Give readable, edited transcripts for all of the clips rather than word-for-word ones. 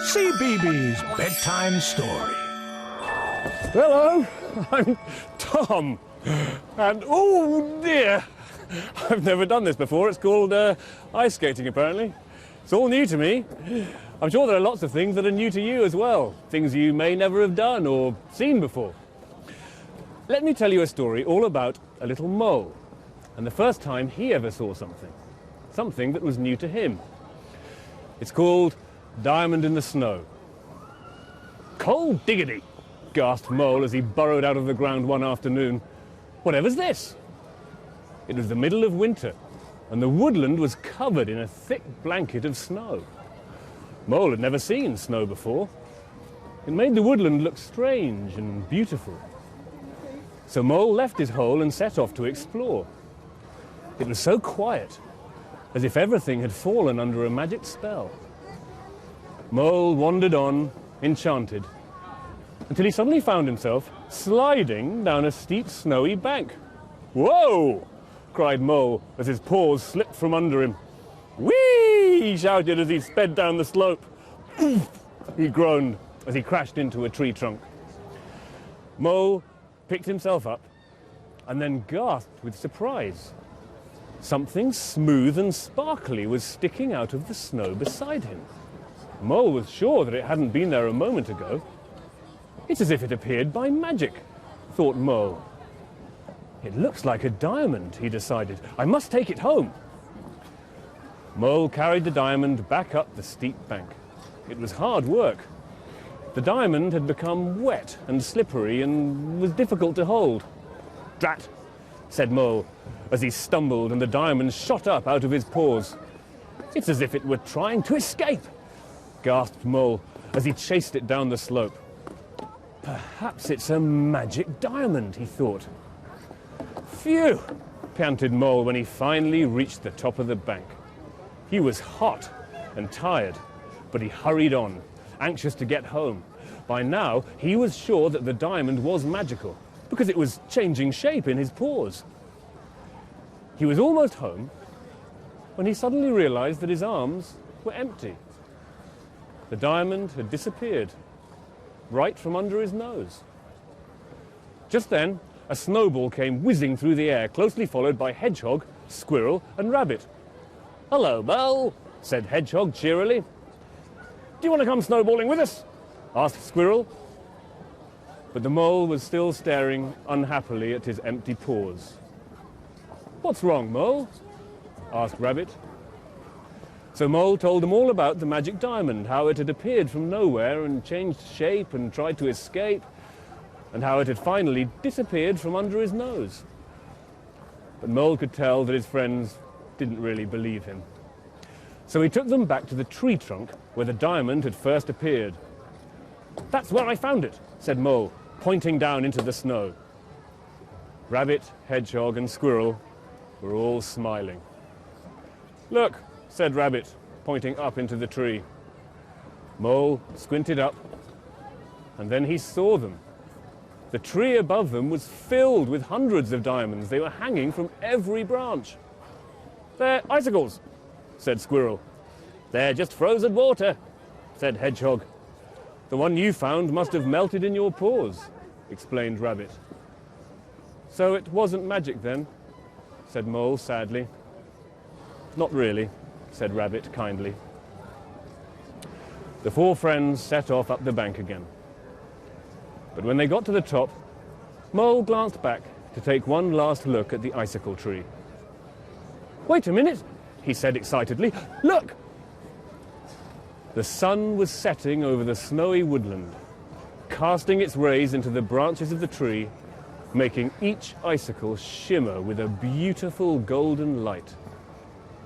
Cbeebies Bedtime Story. Hello, I'm Tom. And, oh dear, I've never done this before. It's called ice skating, apparently. It's all new to me. I'm sure there are lots of things that are new to you as well. Things you may never have done or seen before. Let me tell you a story all about a little mole and the first time he ever saw something. Something that was new to him. It's called Diamond in the Snow. Cold diggity, gasped Mole as he burrowed out of the ground one afternoon. Whatever's this? It was the middle of winter, and the woodland was covered in a thick blanket of snow. Mole had never seen snow before. It made the woodland look strange and beautiful. So Mole left his hole and set off to explore. It was so quiet, as if everything had fallen under a magic spell. Mole wandered on, enchanted, until he suddenly found himself sliding down a steep, snowy bank. "Whoa!" cried Mole as his paws slipped from under him. "Whee!" he shouted as he sped down the slope. He groaned as he crashed into a tree trunk. Mole picked himself up and then gasped with surprise. Something smooth and sparkly was sticking out of the snow beside him. Mole was sure that it hadn't been there a moment ago. It's as if it appeared by magic, thought Mole. It looks like a diamond, he decided. I must take it home. Mole carried the diamond back up the steep bank. It was hard work. The diamond had become wet and slippery and was difficult to hold. "Drat!" said Mole, as he stumbled and the diamond shot up out of his paws. "It's as if it were trying to escape," gasped Mole as he chased it down the slope. "Perhaps it's a magic diamond," he thought. "Phew!" panted Mole when he finally reached the top of the bank. He was hot and tired, but he hurried on, anxious to get home. By now, he was sure that the diamond was magical, because it was changing shape in his paws. He was almost home when he suddenly realized that his arms were empty. The diamond had disappeared, right from under his nose. Just then, a snowball came whizzing through the air, closely followed by Hedgehog, Squirrel, and Rabbit. "Hello, Mole," said Hedgehog cheerily. "Do you want to come snowballing with us?" asked Squirrel. But the Mole was still staring unhappily at his empty paws. "What's wrong, Mole?" asked Rabbit. So Mole told them all about the magic diamond, how it had appeared from nowhere and changed shape and tried to escape, and how it had finally disappeared from under his nose. But Mole could tell that his friends didn't really believe him. So he took them back to the tree trunk where the diamond had first appeared. "That's where I found it," said Mole, pointing down into the snow. Rabbit, Hedgehog, and Squirrel were all smiling. "Look," said Rabbit, pointing up into the tree. Mole squinted up, and then he saw them. The tree above them was filled with hundreds of diamonds. They were hanging from every branch. "They're icicles," said Squirrel. "They're just frozen water," said Hedgehog. "The one you found must have melted in your paws," explained Rabbit. "So it wasn't magic then?" said Mole sadly. "Not really," said Rabbit kindly. The four friends set off up the bank again. But when they got to the top, Mole glanced back to take one last look at the icicle tree. "Wait a minute," he said excitedly. "Look!" The sun was setting over the snowy woodland, casting its rays into the branches of the tree, making each icicle shimmer with a beautiful golden light.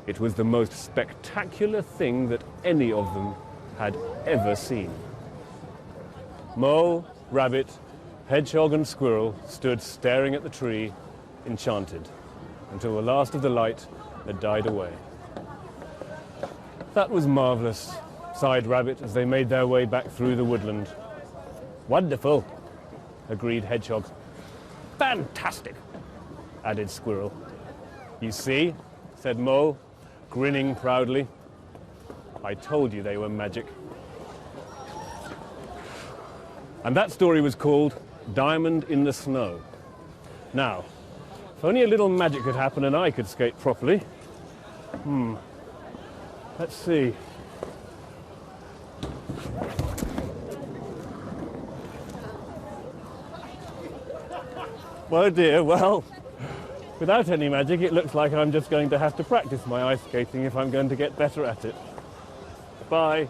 It was the most spectacular thing that any of them had ever seen. Mole, Rabbit, Hedgehog, and Squirrel stood staring at the tree, enchanted, until the last of the light had died away. "That was marvelous," sighed Rabbit as they made their way back through the woodland. "Wonderful," agreed Hedgehog. "Fantastic," added Squirrel. "You see," said Mole, grinning proudly. I told you they were magic. And that story was called Diamond in the Snow. Now, if only a little magic could happen and I could skate properly. Let's see. Oh dear, well, without any magic, it looks like I'm just going to have to practice my ice skating if I'm going to get better at it. Bye.